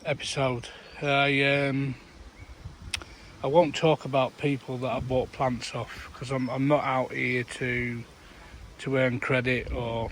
episode. I won't talk about people that I bought plants off, because I'm not out here to earn credit, or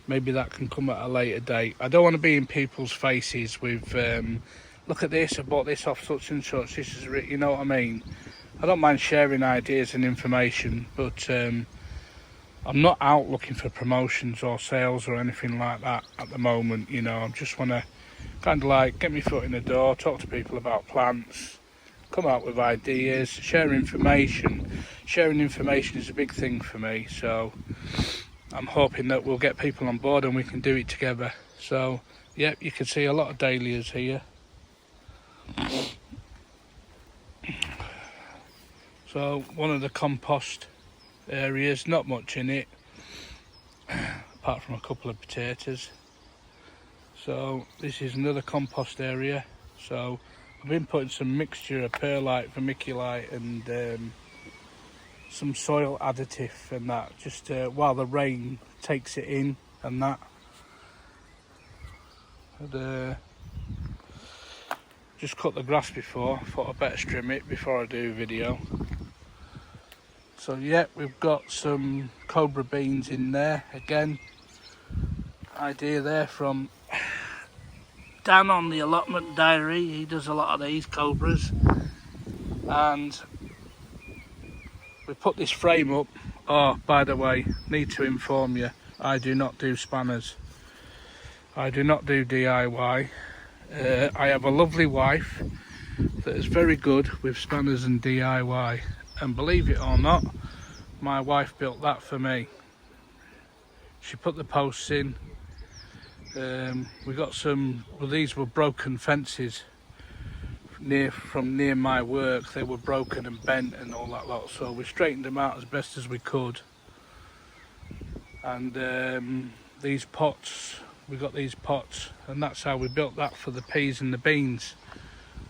maybe that can come at a later date. I don't want to be in people's faces with look at this, I bought this off such and such, this is you know what I mean. I don't mind sharing ideas and information, but I'm not out looking for promotions or sales or anything like that at the moment. I just want to kind of like get my foot in the door, talk to people about plants, come out with ideas, share information. Sharing information is a big thing for me, so I'm hoping that we'll get people on board and we can do it together. So yeah, you can see a lot of dahlias here. So one of the compost areas, not much in it apart from a couple of potatoes. So this is another compost area. So I've been putting some mixture of perlite, vermiculite and some soil additive and that, just while the rain takes it in and that. Just cut the grass before, thought I'd better trim it before I do a video. So yeah, we've got some cobra beans in there again. Idea there from Dan on the allotment diary. He does a lot of these cobras, and we put this frame up. Oh, by the way, need to inform you, I do not do spanners. I do not do DIY. I have a lovely wife that is very good with spanners and DIY, and believe it or not, my wife built that for me. She put the posts in. We got some, well, these were broken fences from near my work. They were broken and bent and all that lot, so we straightened them out as best as we could. And these pots, we got these pots, and that's how we built that for the peas and the beans.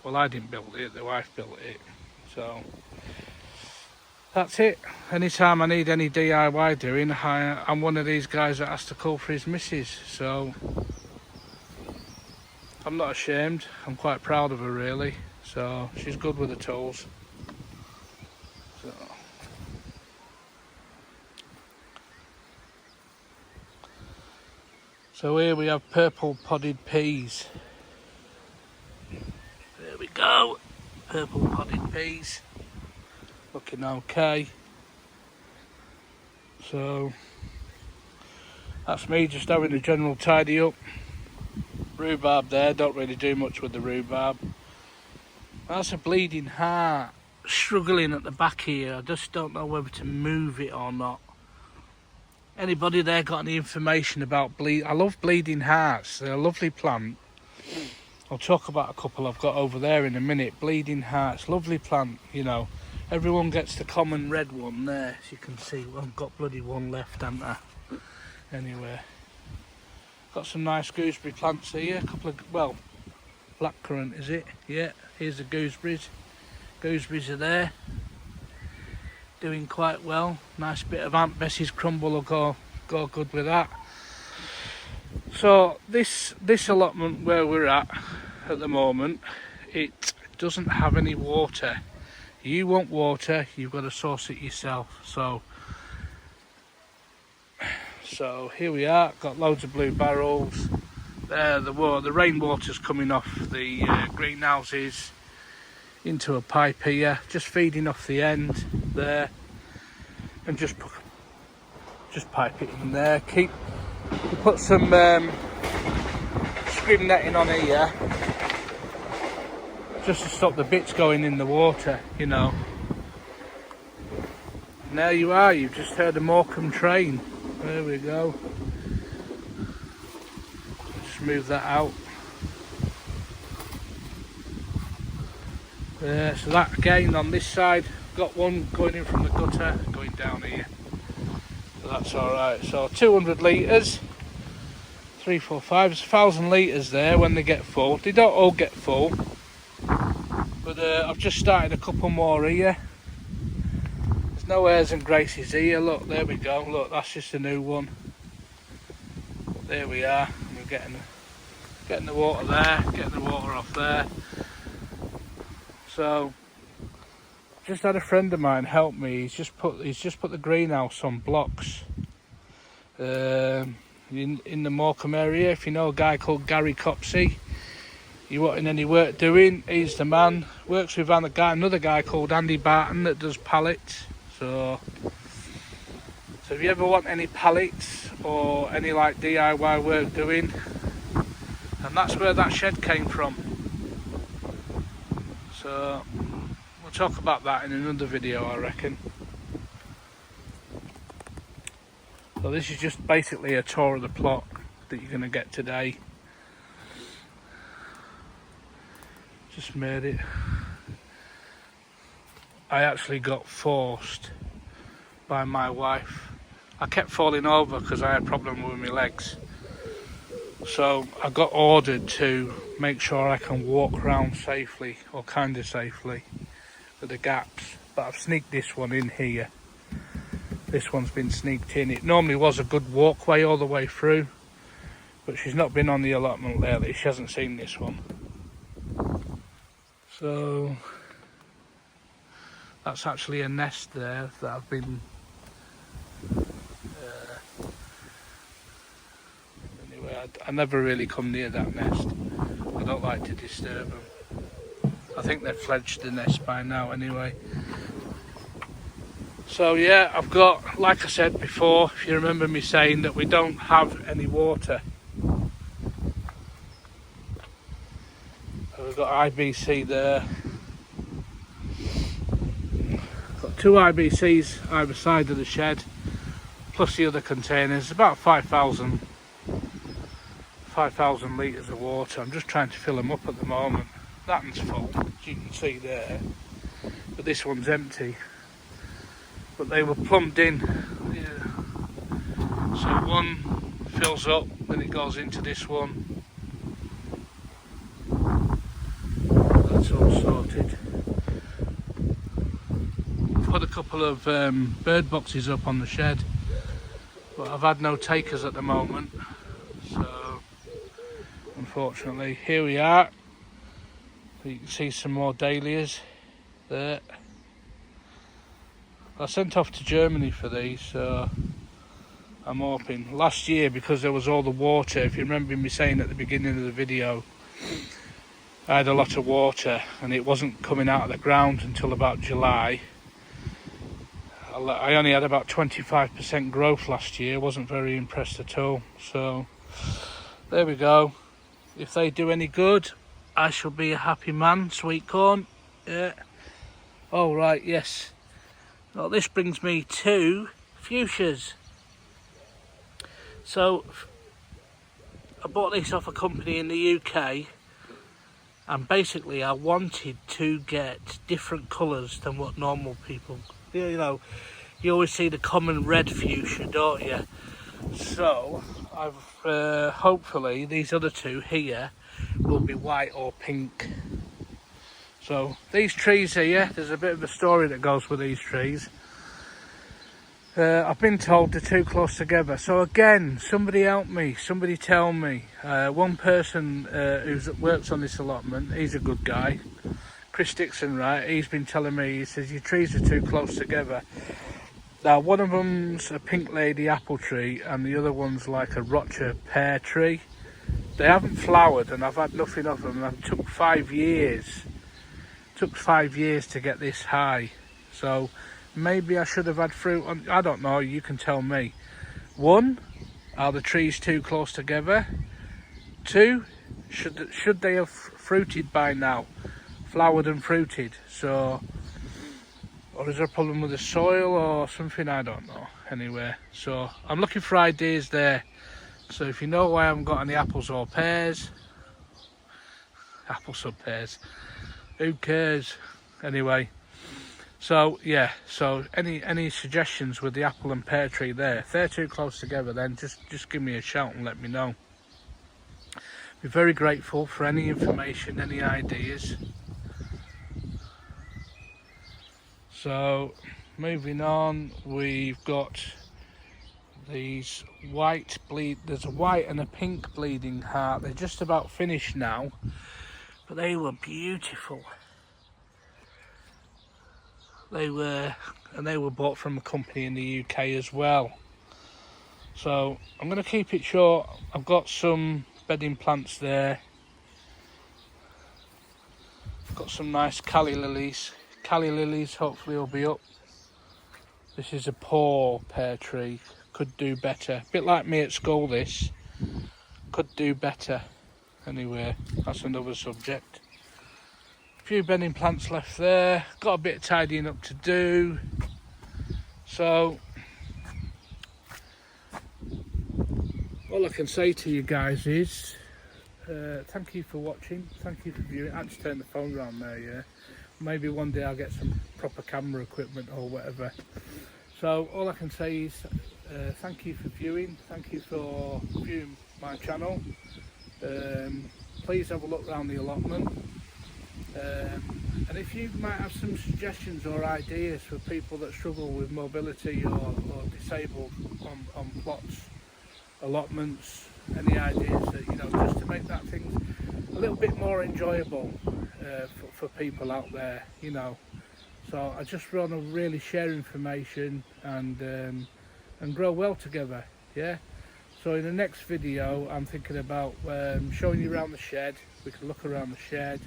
Well, I didn't build it, the wife built it. So that's it. Anytime I need any DIY doing, I'm one of these guys that has to call for his missus. So I'm not ashamed. I'm quite proud of her, really. So she's good with the tools. So here we have purple podded peas. There we go. Purple podded peas. Looking okay. So that's me just having a general tidy up. Rhubarb there, don't really do much with the rhubarb. That's a bleeding heart struggling at the back here. I just don't know whether to move it or not. Anybody there got any information about I love bleeding hearts. They're a lovely plant. I'll talk about a couple I've got over there in a minute. Bleeding hearts, lovely plant, Everyone gets the common red one there, as you can see. Well, I've got bloody one left, haven't I? Anyway, got some nice gooseberry plants here. A couple of, well, blackcurrant is it? Yeah, here's the gooseberries. Gooseberries are there, doing quite well. Nice bit of Aunt Bessie's crumble will go good with that. So this allotment where we're at the moment, it doesn't have any water. You want water, you've got to source it yourself. So here we are, got loads of blue barrels. There, the rainwater's coming off the greenhouses into a pipe here, just feeding off the end there, and just pipe it in there. We put some screen netting on here, just to stop the bits going in the water, And there you are, you've just heard a Morecambe train. There we go. Just move that out. So that again on this side, got one going in from the gutter, going down here. So that's alright. So 200 litres, 3, 4, 5, there's 1,000 litres there when they get full. They don't all get full. But I've just started a couple more here. There's no airs and graces here. Look, there we go. Look, that's just a new one. There we are. We're getting getting the water there, getting the water off there. So just had a friend of mine help me. He's just put the greenhouse on blocks in the Morecambe area. If you know a guy called Gary Copsey, you wanting any work doing, he's the man. Works with another guy called Andy Barton that does pallets. So if you ever want any pallets or any like DIY work doing, and that's where that shed came from. So we'll talk about that in another video, I reckon. So this is just basically a tour of the plot that you're going to get today. Just made it. I actually got forced by my wife. I kept falling over because I had a problem with my legs. So I got ordered to make sure I can walk around safely, or kind of safely, with the gaps. But I've sneaked this one in here. This one's been sneaked in. It normally was a good walkway all the way through, but she's not been on the allotment lately. She hasn't seen this one. So that's actually a nest there that I've been anyway, I never really come near that nest. I don't like to disturb them. I think they've fledged the nest by now anyway. So yeah, I've got, like I said before, if you remember me saying that we don't have any water. We've got IBC there. Got 2 IBCs either side of the shed, plus the other containers. About 5,000 litres of water. I'm just trying to fill them up at the moment. That one's full, as you can see there, but this one's empty. But they were plumbed in. Yeah. So one fills up, then it goes into this one. That's all sorted. Put a couple of bird boxes up on the shed, but I've had no takers at the moment, so unfortunately here we are. You can see some more dahlias there. I sent off to Germany for these, so I'm hoping. Last year, because there was all the water, if you remember me saying at the beginning of the video, I had a lot of water and it wasn't coming out of the ground until about July. I only had about 25% growth last year, wasn't very impressed at all. So there we go. If they do any good, I shall be a happy man. Sweet corn, yeah. Oh right, yes. Well, this brings me to fuchsias. So I bought this off a company in the UK, and basically I wanted to get different colours than what normal people, you know, you always see the common red fuchsia, don't you? So I've hopefully these other 2 here will be white or pink. So these trees here, there's a bit of a story that goes with these trees. I've been told they're too close together. So again, somebody help me, somebody tell me. One person who works on this allotment, he's a good guy, Chris Dixon, right? He's been telling me, he says your trees are too close together. Now one of them's a pink lady apple tree and the other one's like a Rocher pear tree. They haven't flowered and I've had nothing of them, and it took 5 years. Took 5 years to get this high, so maybe I should have had fruit on. I don't know, you can tell me. 1, are the trees too close together? 2, should they have fruited by now, flowered and fruited? So, or is there a problem with the soil or something? I don't know. Anyway, so I'm looking for ideas there. So if you know why I haven't got any apples or pears, apples or pears, who cares? Anyway, so yeah, so any suggestions with the apple and pear tree there? If they're too close together, then just give me a shout and let me know. Be very grateful for any information, any ideas. So moving on, we've got these white there's a white and a pink bleeding heart. They're just about finished now, but they were beautiful. They were bought from a company in the UK as well. So I'm going to keep it short. I've got some bedding plants there. I've got some nice calla lilies. Calla lilies hopefully will be up. This is a poor pear tree. Could do better. A bit like me at school, this. Could do better. Anyway, that's another subject. A few bedding plants left there. Got a bit of tidying up to do. So, all I can say to you guys is, thank you for watching. Thank you for viewing. I just turned the phone around there, yeah. Maybe one day I'll get some proper camera equipment or whatever. So all I can say is thank you for viewing. Thank you for viewing my channel. Please have a look around the allotment. And if you might have some suggestions or ideas for people that struggle with mobility or disabled on plots, allotments, any ideas that, you know, just to make that thing a little bit more enjoyable for people out there, you know. So I just want to really share information and grow well together, yeah. So in the next video I'm thinking about showing you around the shed. We can look around the shed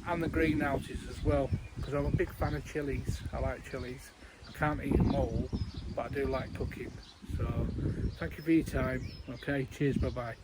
and the greenhouses as well, because I'm a big fan of chilies. I like chilies. I can't eat them all, but I do like cooking. So thank you for your time. Okay, cheers, bye bye.